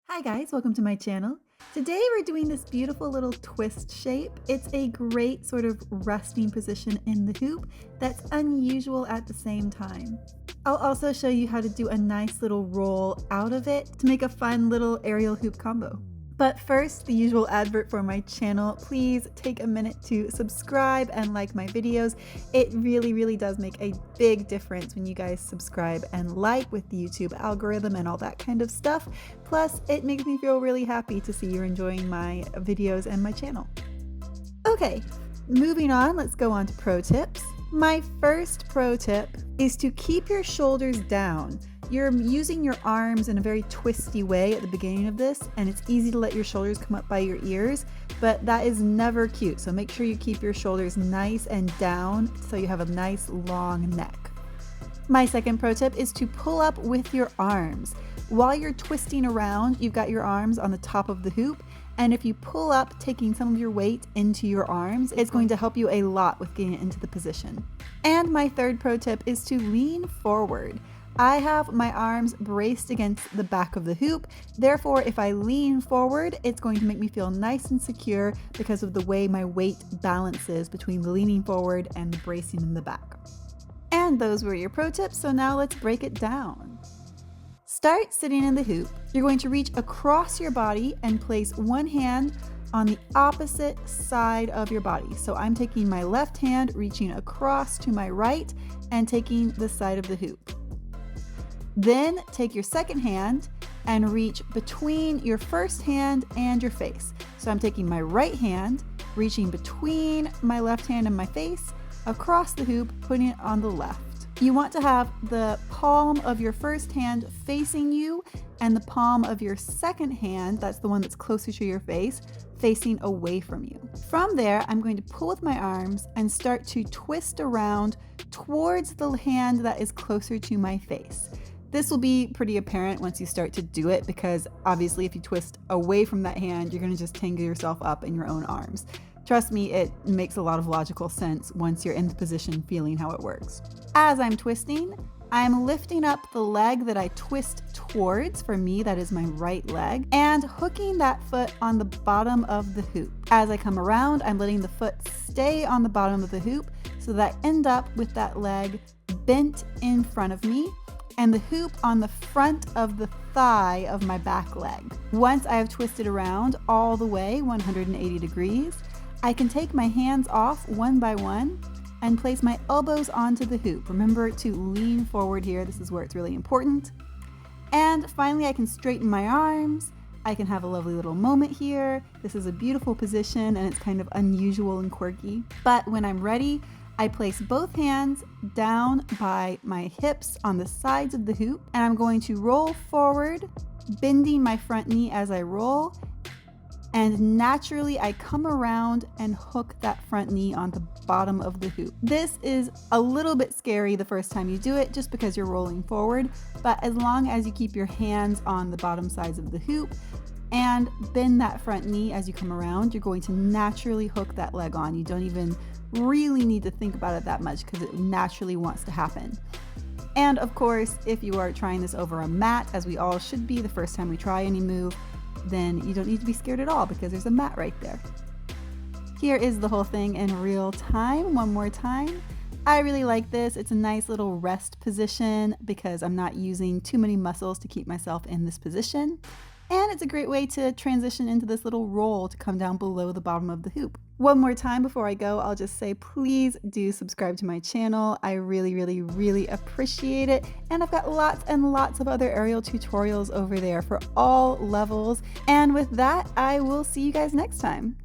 Hi guys, welcome to my channel. Today we're doing this beautiful little twist shape. It's a great sort of resting position in the hoop that's unusual at the same time. I'll also show you how to do a nice little roll out of it to make a fun little aerial hoop combo. But first, the usual advert for my channel. Please take a minute to subscribe and like my videos. It really does make a big difference when you guys subscribe and like with the YouTube algorithm and all that kind of stuff. Plus, it makes me feel really happy to see you're enjoying my videos and my channel. Okay, moving on, let's go on to pro tips. My first pro tip is to keep your shoulders down. You're using your arms in a very twisty way at the beginning of this, and it's easy to let your shoulders come up by your ears, but that is never cute. So make sure you keep your shoulders nice and down so you have a nice long neck. My second pro tip is to pull up with your arms. While you're twisting around, you've got your arms on the top of the hoop, and if you pull up, taking some of your weight into your arms, it's going to help you a lot with getting it into the position. And my third pro tip is to lean forward. I have my arms braced against the back of the hoop. Therefore, if I lean forward, it's going to make me feel nice and secure because of the way my weight balances between the leaning forward and the bracing in the back. And those were your pro tips, so now let's break it down. Start sitting in the hoop. You're going to reach across your body and place one hand on the opposite side of your body. So I'm taking my left hand, reaching across to my right, and taking the side of the hoop. Then take your second hand and reach between your first hand and your face. So I'm taking my right hand, reaching between my left hand and my face, across the hoop, putting it on the left. You want to have the palm of your first hand facing you and the palm of your second hand, that's the one that's closer to your face, facing away from you. From there, I'm going to pull with my arms and start to twist around towards the hand that is closer to my face. This will be pretty apparent once you start to do it because obviously if you twist away from that hand, you're going to just tangle yourself up in your own arms. Trust me, it makes a lot of logical sense once you're in the position feeling how it works. As I'm twisting, I'm lifting up the leg that I twist towards. For me, that is my right leg, and hooking that foot on the bottom of the hoop. As I come around, I'm letting the foot stay on the bottom of the hoop so that I end up with that leg bent in front of me and the hoop on the front of the thigh of my back leg. Once I have twisted around all the way 180 degrees, I can take my hands off one by one and place my elbows onto the hoop. Remember to lean forward here. This is where it's really important. And finally, I can straighten my arms. I can have a lovely little moment here. This is a beautiful position and it's kind of unusual and quirky. But when I'm ready, I place both hands down by my hips on the sides of the hoop, and I'm going to roll forward, bending my front knee as I roll, and naturally I come around and hook that front knee on the bottom of the hoop. This is a little bit scary the first time you do it just because you're rolling forward, but as long as you keep your hands on the bottom sides of the hoop and bend that front knee as you come around, you're going to naturally hook that leg on. You don't even really need to think about it that much because it naturally wants to happen. And of course, if you are trying this over a mat, as we all should be the first time we try any move, then you don't need to be scared at all because there's a mat right there. Here is the whole thing in real time, one more time. I really like this. It's a nice little rest position because I'm not using too many muscles to keep myself in this position. And it's a great way to transition into this little roll to come down below the bottom of the hoop. One more time before I go, I'll just say please do subscribe to my channel. I really appreciate it. And I've got lots and lots of other aerial tutorials over there for all levels. And with that, I will see you guys next time.